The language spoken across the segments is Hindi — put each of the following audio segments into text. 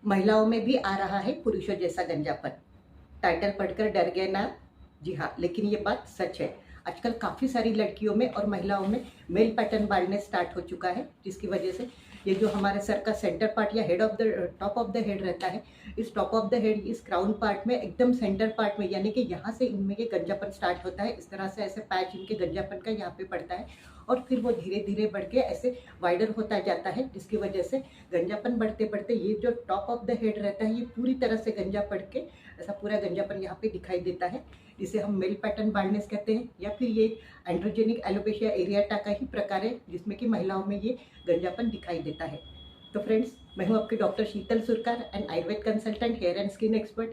महिलाओं में भी आ रहा है पुरुषों जैसा गंजापन। टाइटल पढ़कर डर गए ना? जी हाँ, लेकिन ये बात सच है। आजकल काफ़ी सारी लड़कियों में और महिलाओं में मेल पैटर्न बाल्डनेस स्टार्ट हो चुका है, जिसकी वजह से ये जो हमारे सर का सेंटर पार्ट या head of the top of the head रहता है, इस टॉप ऑफ द हेड, इस क्राउन पार्ट में एकदम सेंटर पार्ट में, यानी कि यहाँ से इनमें ये गंजापन स्टार्ट होता है। इस तरह से ऐसे पैच इनके गंजापन का यहाँ पे पड़ता है और फिर वो धीरे धीरे बढ़ के ऐसे वाइडर होता जाता है, जिसकी वजह से गंजापन बढ़ते बढ़ते ये जो टॉप ऑफ द हेड रहता है ये पूरी तरह से गंजा पड़ के ऐसा पूरा गंजापन यहाँ पे दिखाई देता है। इसे हम मेल पैटर्न बाल्डनेस कहते हैं, या फिर ये एंड्रोजेनिक एलोपेशिया एरियाटा का ही प्रकार है, जिसमें कि महिलाओं में ये गंजापन दिखाई देता है। तो फ्रेंड्स, मैं हूँ आपकी doctor Sheetal Surkar and Ayurveda consultant, hair and skin expert.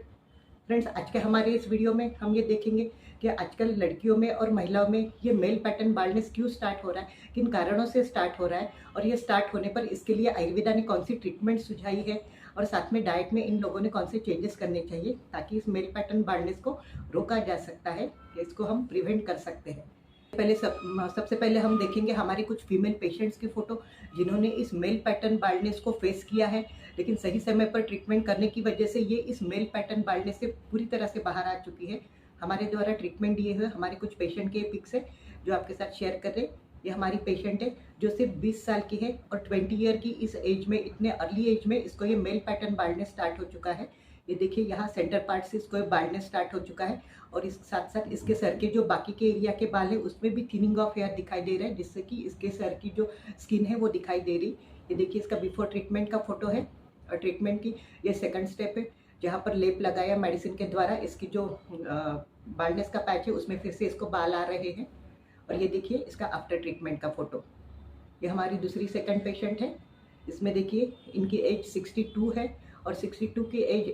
Friends, आज के हमारे इस वीडियो में हम ये देखेंगे कि आजकल लड़कियों में और महिलाओं में ये मेल पैटर्न बाल्डनेस क्यों स्टार्ट हो रहा है, किन कारणों से स्टार्ट हो रहा है, और ये स्टार्ट होने पर इसके लिए आयुर्वेदा ने कौन सी ट्रीटमेंट सुझाई है, और साथ में डाइट में इन लोगों ने कौन से चेंजेस करने चाहिए ताकि इस मेल पैटर्न बाल्डनेस को रोका जा सकता है, इसको हम प्रिवेंट कर सकते हैं। सबसे पहले हम देखेंगे हमारे कुछ फीमेल पेशेंट्स की फ़ोटो जिन्होंने इस मेल पैटर्न बाल्डनेस को फेस किया है, लेकिन सही समय पर ट्रीटमेंट करने की वजह से ये इस मेल पैटर्न बाल्डनेस से पूरी तरह से बाहर आ चुकी है। हमारे द्वारा ट्रीटमेंट दिए हुए हमारे कुछ पेशेंट के पिक्स है जो आपके साथ शेयर कर रहे हैं। ये हमारी पेशेंट है जो सिर्फ 20 साल की है और 20 ईयर की इस एज में, इतने अर्ली एज में इसको ये मेल पैटर्न बाल्डनेस स्टार्ट हो चुका है। ये देखिए, यहाँ सेंटर पार्ट से इसको बाल्डनेस स्टार्ट हो चुका है और इस साथ साथ इसके सर के जो बाकी के एरिया के बाल है उसमें भी थिनिंग ऑफ हेयर दिखाई दे रहा है, जिससे कि इसके सर की जो स्किन है वो दिखाई दे रही। ये देखिए, इसका बिफोर ट्रीटमेंट का फोटो है और ट्रीटमेंट की ये सेकंड स्टेप है, जहाँ पर लेप लगाया मेडिसिन के द्वारा इसकी जो बाल्डनेस का पैच है उसमें फिर से इसको बाल आ रहे हैं। और ये देखिए इसका आफ्टर ट्रीटमेंट का फोटो। ये हमारी दूसरी सेकंड पेशेंट है। इसमें देखिए इनकी एज 62 है और 62 की एज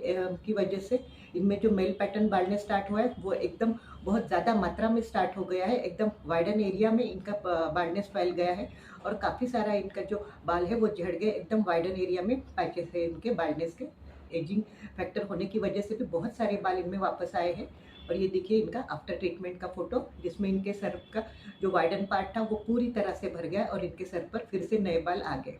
की वजह से इनमें जो मेल पैटर्न बाल्डनेस स्टार्ट हुआ है वो एकदम बहुत ज़्यादा मात्रा में स्टार्ट हो गया है। एकदम वाइडन एरिया में इनका बाल्डनेस फैल गया है और काफ़ी सारा इनका जो बाल है वो झड़ गए। एकदम वाइडन एरिया में पैचेस है इनके बाल्डनेस के। एजिंग फैक्टर होने की वजह से भी बहुत सारे बाल इनमें वापस आए हैं। और ये देखिए इनका आफ्टर ट्रीटमेंट का फोटो, जिसमें इनके सर का जो वाइडन पार्ट था वो पूरी तरह से भर गया और इनके सर पर फिर से नए बाल आ गए।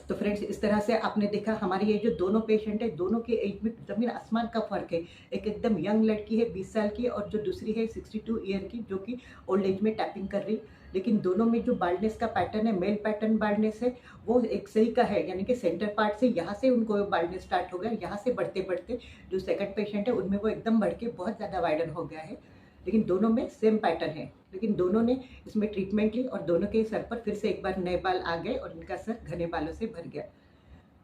तो फ्रेंड्स, इस तरह से आपने देखा हमारी ये जो दोनों पेशेंट है, दोनों के एज में ज़मीन आसमान का फ़र्क है। एक एकदम यंग लड़की है 20 साल की और जो दूसरी है 62 ईयर की, जो कि ओल्ड एज में टैपिंग कर रही। लेकिन दोनों में जो बाल्डनेस का पैटर्न है, मेल पैटर्न बाल्डनेस है, वो एक सही का है, यानी कि सेंटर पार्ट से यहाँ से उनको बाल्डनेस स्टार्ट हो गया। यहाँ से बढ़ते बढ़ते जो सेकंड पेशेंट है उनमें वो एकदम बढ़ के बहुत ज़्यादा वाइडन हो गया है। लेकिन दोनों में सेम पैटर्न है, लेकिन दोनों ने इसमें ट्रीटमेंट ली और दोनों के सर पर फिर से एक बार नए बाल आ गए और इनका सर घने बालों से भर गया।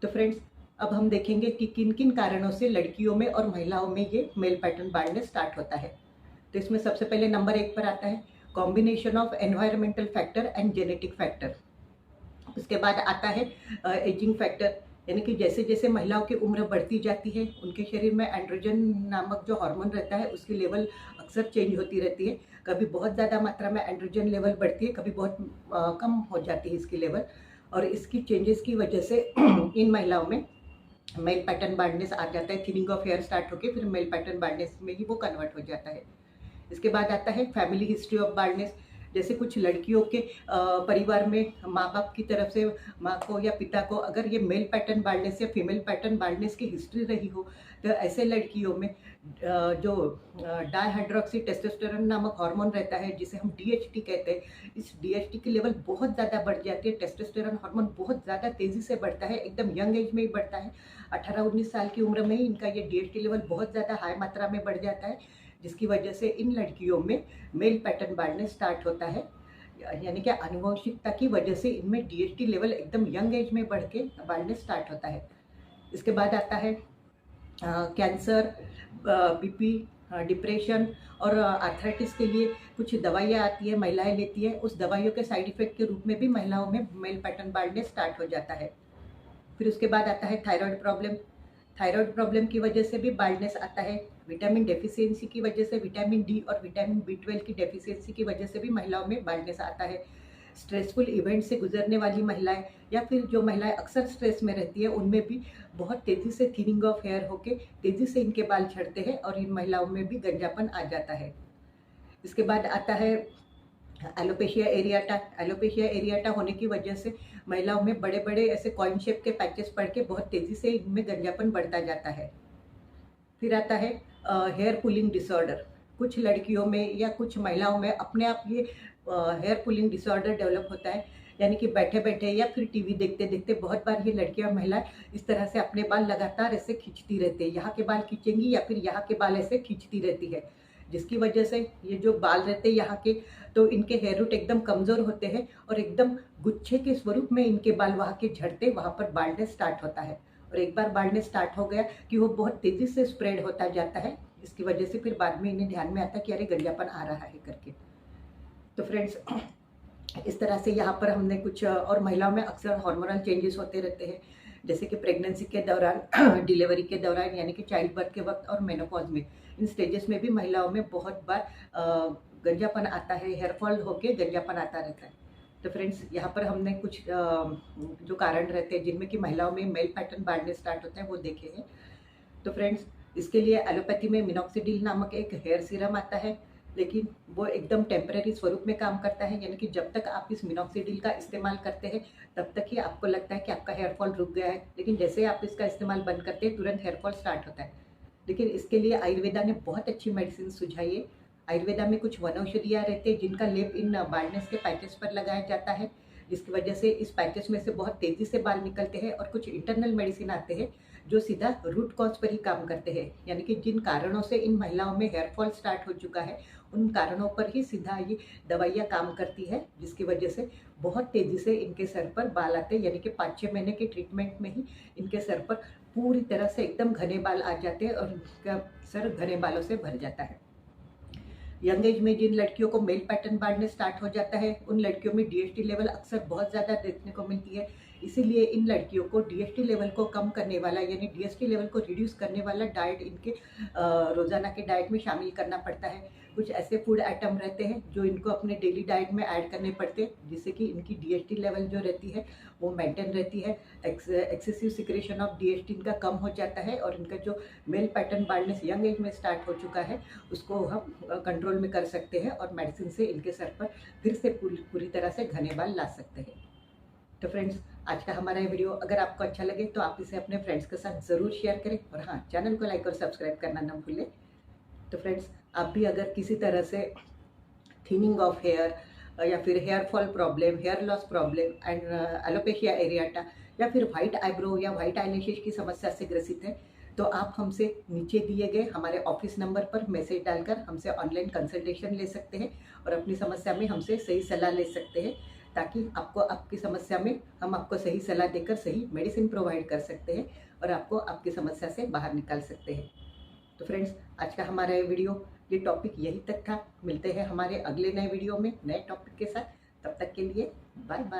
तो फ्रेंड्स, अब हम देखेंगे कि किन किन कारणों से लड़कियों में और महिलाओं में ये मेल पैटर्न बाल्डनेस स्टार्ट होता है। तो इसमें सबसे पहले नंबर 1 पर आता है combination of environmental factor and genetic factor. उसके बाद आता है एजिंग फैक्टर, यानी कि जैसे जैसे महिलाओं की उम्र बढ़ती जाती है उनके शरीर में एंड्रोजन नामक जो हार्मोन रहता है उसकी लेवल अक्सर चेंज होती रहती है। कभी बहुत ज़्यादा मात्रा में एंड्रोजन लेवल बढ़ती है, कभी बहुत कम हो जाती है इसकी लेवल। और इसकी चेंजेस की वजह से इन महिलाओं में मेल पैटर्न बाल्डनेस आ जाता है। थिनिंग ऑफ हेयर स्टार्ट होकर फिर मेल पैटर्न बाल्डनेस में ही वो कन्वर्ट हो जाता है। इसके बाद आता है फैमिली हिस्ट्री ऑफ बाल्डनेस। जैसे कुछ लड़कियों के परिवार में माँ बाप की तरफ से माँ को या पिता को अगर ये मेल पैटर्न बाल्डनेस या फीमेल पैटर्न बाल्डनेस की हिस्ट्री रही हो, तो ऐसे लड़कियों में जो डाईहाइड्रोक्सी टेस्टोस्टेरोन नामक हार्मोन रहता है, जिसे हम DHT कहते हैं, इस DHT की लेवल बहुत ज़्यादा बढ़ जाती है। टेस्टोस्टेरोन हार्मोन बहुत ज़्यादा तेज़ी से बढ़ता है, एकदम यंग एज में ही बढ़ता है। 18-19 साल की उम्र में ही इनका ये DHT लेवल बहुत ज़्यादा हाई मात्रा में बढ़ जाता है, जिसकी वजह से इन लड़कियों में मेल पैटर्न बाल्डनेस स्टार्ट होता है। यानी कि आनुवंशिकता की वजह से इनमें DHT लेवल एकदम यंग एज में बढ़ के बाल्डनेस स्टार्ट होता है। इसके बाद आता है कैंसर, BP, डिप्रेशन और आर्थराइटिस के लिए कुछ दवाइयाँ आती है, महिलाएं लेती है। उस दवाइयों के साइड इफेक्ट के रूप में भी महिलाओं में मेल पैटर्न बाल्डनेस स्टार्ट हो जाता है। फिर उसके बाद आता है थायराइड प्रॉब्लम। थायराइड प्रॉब्लम की वजह से भी बाल्डनेस आता है। विटामिन डेफिशिएंसी की वजह से, विटामिन D और विटामिन B12 की डेफिशिएंसी की वजह से भी महिलाओं में बाल्डनेस आता है। स्ट्रेसफुल इवेंट से गुजरने वाली महिलाएं या फिर जो महिलाएं अक्सर स्ट्रेस में रहती है, उनमें भी बहुत तेज़ी से थिनिंग ऑफ हेयर होके तेज़ी से इनके बाल झड़ते हैं और इन महिलाओं में भी गंजापन आ जाता है। इसके बाद आता है एलोपेशिया एरियाटा। एलोपेशिया एरियाटा होने की वजह से महिलाओं में बड़े बड़े ऐसे कॉइन शेप के पैचेस पड़ के बहुत तेज़ी से इनमें गंजापन बढ़ता जाता है। फिर आता है हेयर पुलिंग डिसऑर्डर। कुछ लड़कियों में या कुछ महिलाओं में अपने आप ये हेयर पुलिंग डिसऑर्डर डेवलप होता है, यानी कि बैठे बैठे या फिर टीवी देखते देखते बहुत बार ये लड़कियां महिलाएं इस तरह से अपने बाल लगातार ऐसे खींचती रहती है, यहाँ के बाल खींचेंगी या फिर यहाँ के बाल ऐसे खींचती रहती है, जिसकी वजह से ये जो बाल रहते हैं यहाँ के, तो इनके हेयर रूट एकदम कमज़ोर होते हैं और एकदम गुच्छे के स्वरूप में इनके बाल वहाँ के झड़ते, वहाँ पर बाल्डनेस स्टार्ट होता है। और एक बार बाल्डनेस स्टार्ट हो गया कि वो बहुत तेज़ी से स्प्रेड होता जाता है, इसकी वजह से फिर बाद में इन्हें ध्यान में आता है कि अरे गंजापन आ रहा है करके। तो फ्रेंड्स, इस तरह से यहाँ पर हमने कुछ और महिलाओं में अक्सर हार्मोनल चेंजेस होते रहते हैं, जैसे कि प्रेगनेंसी के दौरान, डिलीवरी के दौरान, यानी कि चाइल्ड बर्थ के वक्त और मेनोपॉज में, इन स्टेजेस में भी महिलाओं में बहुत बार गंजापन आता है, हेयरफॉल होके गंजापन आता रहता है। तो फ्रेंड्स, यहाँ पर हमने कुछ जो कारण रहते हैं जिनमें कि महिलाओं में मेल पैटर्न बाल्डनेस स्टार्ट होता है वो देखे हैं। तो फ्रेंड्स, इसके लिए एलोपैथी में मिनॉक्सिडिल नामक एक हेयर सीरम आता है, लेकिन वो एकदम टेम्परेरी स्वरूप में काम करता है, यानी कि जब तक आप इस मिनॉक्सिडिल का इस्तेमाल करते हैं तब तक ही आपको लगता है कि आपका हेयरफॉल रुक गया है, लेकिन जैसे आप इसका इस्तेमाल बंद करते हैं तुरंत हेयरफॉल स्टार्ट होता है। लेकिन इसके लिए आयुर्वेदा ने बहुत अच्छी मेडिसिन सुझाई है। आयुर्वेदा में कुछ वनौषधियाँ रहते हैं जिनका लेप इन बाल्डनेस के पैचेस पर लगाया जाता है, जिसकी वजह से इस पैचेस में से बहुत तेज़ी से बाल निकलते हैं। और कुछ इंटरनल मेडिसिन आते हैं जो सीधा रूट कॉज पर ही काम करते हैं, यानी कि जिन कारणों से इन महिलाओं में हेयरफॉल स्टार्ट हो चुका है उन कारणों पर ही सीधा ये दवाइयाँ काम करती है, जिसकी वजह से बहुत तेज़ी से इनके सर पर बाल आते हैं, यानी कि 5-6 महीने के ट्रीटमेंट में ही इनके सर पर पूरी तरह से एकदम घने बाल आ जाते हैं और इनका सर घने बालों से भर जाता है। यंग एज में जिन लड़कियों को मेल पैटर्न बाल्डनेस स्टार्ट हो जाता है उन लड़कियों में डीएचटी लेवल अक्सर बहुत ज़्यादा देखने को मिलती है, इसीलिए इन लड़कियों को डीएचटी लेवल को कम करने वाला, यानी डीएचटी लेवल को रिड्यूस करने वाला डाइट इनके रोज़ाना के डाइट में शामिल करना पड़ता है। कुछ ऐसे फूड आइटम रहते हैं जो इनको अपने डेली डाइट में ऐड करने पड़ते हैं, जिससे कि इनकी डीएचटी लेवल जो रहती है वो मेंटेन रहती है, एक्सेसिव सिक्रेशन ऑफ डीएचटी इनका कम हो जाता है और इनका जो male pattern baldness young age में स्टार्ट हो चुका है उसको हम कंट्रोल में कर सकते हैं और मेडिसिन से इनके सर पर फिर से पूरी तरह से घने बाल ला सकते हैं। तो फ्रेंड्स, आज का हमारा ये वीडियो अगर आपको अच्छा लगे तो आप इसे अपने फ्रेंड्स के साथ ज़रूर शेयर करें और हाँ, चैनल को लाइक और सब्सक्राइब करना ना भूलें। तो फ्रेंड्स, आप भी अगर किसी तरह से थिनिंग ऑफ हेयर या फिर hair fall problem, hair loss problem and alopecia areata या फिर वाइट आईब्रो या वाइट आईलैशेज की समस्या से ग्रसित हैं, तो आप हमसे नीचे दिए गए हमारे ऑफिस नंबर पर मैसेज डालकर हमसे ऑनलाइन कंसल्टेशन ले सकते हैं और अपनी समस्या में हमसे सही सलाह ले सकते हैं, ताकि आपको आपकी समस्या में हम आपको सही सलाह देकर सही मेडिसिन प्रोवाइड कर सकते हैं और आपको आपकी समस्या से बाहर निकाल सकते हैं। तो फ्रेंड्स, आज का हमारा ये टॉपिक यही तक था। मिलते हैं हमारे अगले नए वीडियो में नए टॉपिक के साथ। तब तक के लिए बाय बाय।